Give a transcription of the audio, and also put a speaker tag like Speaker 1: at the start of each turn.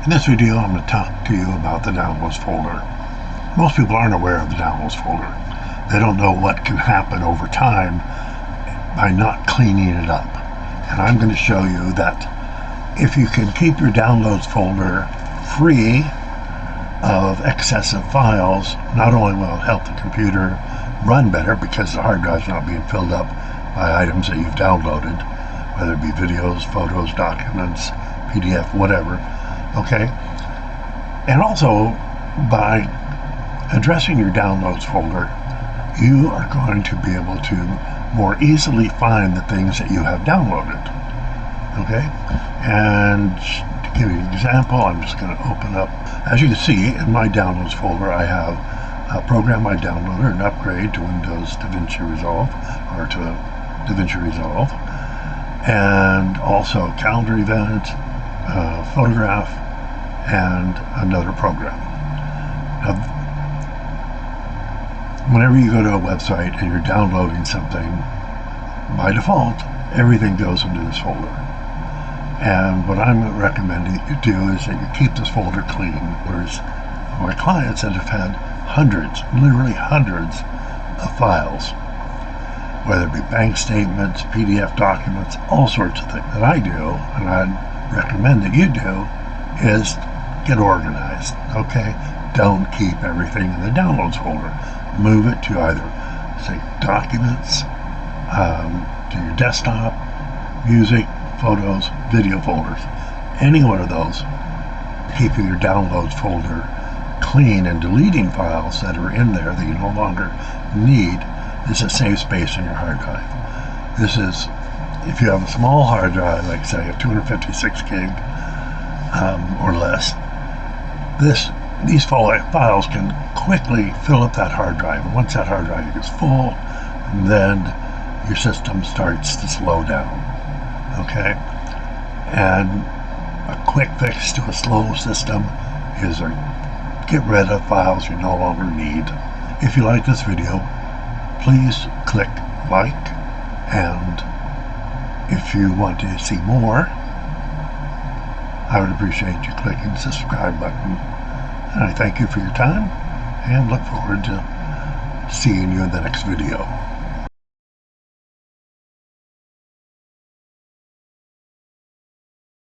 Speaker 1: In this video, I'm going to talk to you about the downloads folder. Most people aren't aware of the downloads folder. They don't know what can happen over time by not cleaning it up. And I'm going to show you that if you can keep your downloads folder free of excessive files, not only will it help the computer run better because the hard drive's not being filled up by items that you've downloaded, whether it be videos, photos, documents, PDF, whatever, okay? And also, by addressing your downloads folder, you are going to be able to more easily find the things that you have downloaded, okay? And to give you an example, I'm just going to open up. As you can see, in my downloads folder, I have a program I downloaded, an upgrade to Windows DaVinci Resolve, or to DaVinci Resolve, and also calendar event, photograph, and another program. Now, whenever you go to a website and you're downloading something, by default, everything goes into this folder. And what I'm recommending you do is that you keep this folder clean. There's my clients that have had hundreds, literally hundreds of files, whether it be bank statements, PDF documents, all sorts of things. That I do, and I'd recommend that you do, is get organized, okay? Don't keep everything in the downloads folder. Move it to either, say, documents, to your desktop, music, photos, video folders. Any one of those, keeping your downloads folder clean and deleting files that are in there that you no longer need is a safe space in your hard drive. This is, if you have a small hard drive, like say a 256 gig or less, these files can quickly fill up that hard drive. And once that hard drive gets full, then your system starts to slow down, okay? And a quick fix to a slow system is to get rid of files you no longer need. If you like this video, please click like, and if you want to see more, I would appreciate you clicking the subscribe button. And I thank you for your time and look forward to seeing you in the next video.